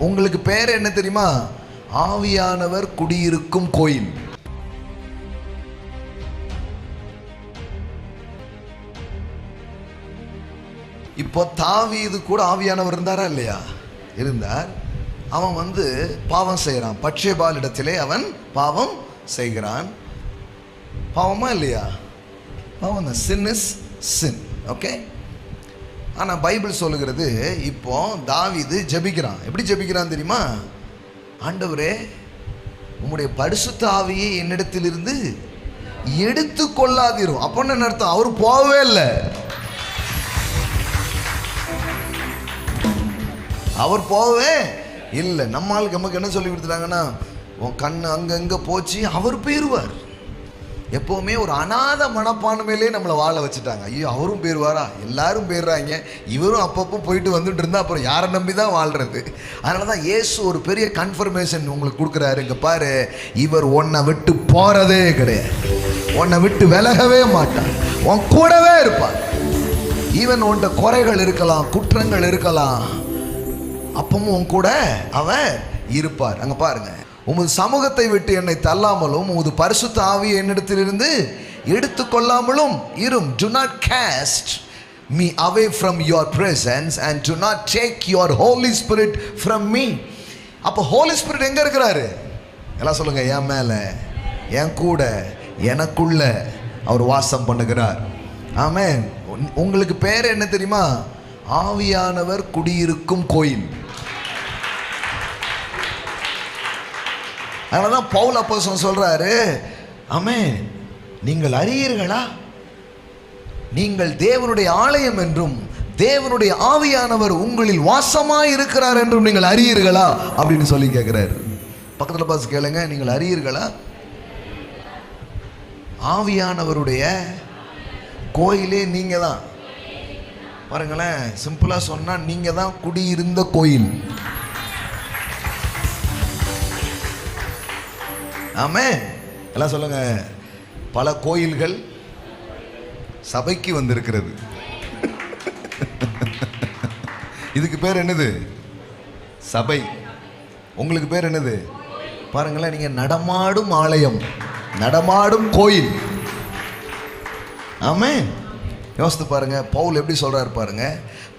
உங்களுக்கு பேர் என்ன தெரியுமா? ஆவியானவர் குடியிருக்கும் கோயில். இப்போ தாவீது கூட ஆவியானவர் இருந்தாரா இல்லையா? இருந்தார். அவன் பாவம் செய்கிறான். பட்சேபால் இடத்திலே அவன் பாவம் செய்கிறான். பாவமா இல்லையா? பாவம் தான். Sin is sin. ஓகே. ஆனால் பைபிள் சொல்லுகிறது, இப்போ தாவீது ஜெபிக்கிறான். எப்படி ஜெபிக்கிறான் தெரியுமா? ஆண்டவரே, உம்முடைய பரிசுத்த ஆவியை என்னிடத்திலிருந்து எடுத்து கொள்ளாதீரும். அப்போ என்ன அர்த்தம்? அவர் போகவே இல்லை. அவர் போகவே இல்லை. நமக்கு என்ன சொல்லி கொடுத்துட்டாங்கன்னா, உன் கண்ணு அங்கங்கே போச்சு, அவர் போயிடுவார். எப்போவுமே ஒரு அநாத மனப்பான்மையிலே நம்மளை வாழ வச்சுட்டாங்க. ஐயோ, அவரும் போயிடுவாரா? எல்லாரும் போயிடுறாங்க, இவரும் அப்பப்போ போயிட்டு வந்துட்டு இருந்தால் அப்புறம் யாரை நம்பி தான் வாழ்கிறது? அதனால தான் இயேசு ஒரு பெரிய கன்ஃபர்மேஷன் உங்களுக்கு கொடுக்குறாரு. இங்கே பாரு, இவர் உன்னை விட்டு போகிறதே கிடையாது, உன்னை விட்டு விலகவே மாட்டார், உன் கூடவே இருப்பார். ஈவன் உன்ட குறைகள் இருக்கலாம், குற்றங்கள் இருக்கலாம், அப்பவும் உன் கூட அவர் இருப்பார். அங்கே பாருங்க, உமது சமூகத்தை விட்டு என்னை தள்ளாமலும் உமது பரிசுத்த ஆவியை என்னிடத்திலிருந்து எடுத்துக்கொள்ளாமலும் இரும். Do not cast me away from your presence and do not take your Holy Spirit from me. அப்போ Holy Spirit எங்க இருக்கிறாரு? எல்லாம் சொல்லுங்க, என் மேல, என் கூட, எனக்குள்ள அவர் வாசம் பண்ணுகிறார். ஆமென். உங்களுக்கு பேர் என்ன தெரியுமா? ஆவியானவர் குடியிருக்கும் கோயில். அதனாலதான் பவுல் அப்போஸ்தலன் சொல்றாரு, ஆமென், நீங்கள் அறியீர்களா, நீங்கள் தேவனுடைய ஆலயம் என்றும் தேவனுடைய ஆவியானவர் உங்களில் வாசமாய் இருக்கிறார் என்றும் நீங்கள் அறியீர்களா அப்படின்னு சொல்லி கேட்கிறாரு. பக்கத்தில் பார்த்து கேளுங்க, நீங்கள் அறியீர்களா? ஆவியானவருடைய கோயிலே நீங்க தான். பாருங்களேன், சிம்பிளா சொன்னா நீங்க தான் குடியிருந்த கோயில். ஆமென். எல்லாம் சொல்லுங்க, பல கோயில்கள் சபைக்கு வந்திருக்கிறது. இதுக்கு பேர் என்னது? சபை. உங்களுக்கு பேர் என்னது? பாருங்களேன், நீங்க நடமாடும் ஆலயம், நடமாடும் கோயில். ஆமென். யோசித்து பாருங்க, பவுல் எப்படி சொல்றாரு பாருங்க,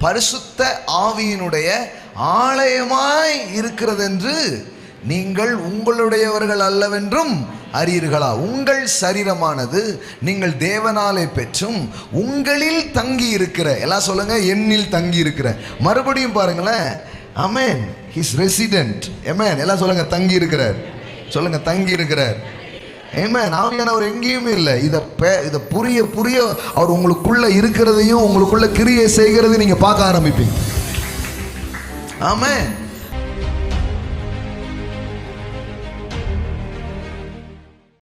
பரிசுத்த ஆவியினுடைய ஆலயமாய் இருக்கிறது என்று நீங்கள் உங்களுடையவர்கள் அல்லவென்றும் அறியீர்களா? உங்கள் சரீரமானது நீங்கள் தேவனாலே பெற்றும் உங்களில் தங்கி இருக்கிற, எல்லாம் சொல்லுங்க, என்னில் தங்கி இருக்கிற. மறுபடியும் பாருங்களேன், ஆமென், ஹிஸ் ரெசிடென்ட். ஆமென். எல்லாம் சொல்லுங்க, தங்கி இருக்கிறார். சொல்லுங்க, தங்கி இருக்கிறார். ஆமென். ஆவியானவர் எங்கேயுமே இல்லை. இதை புரிய புரிய அவர் உங்களுக்குள்ள இருக்கிறதையும் உங்களுக்குள்ள கிரியை செய்கிறதையும் நீங்க பார்க்க ஆரம்பிப்பீங்க. ஆமென்.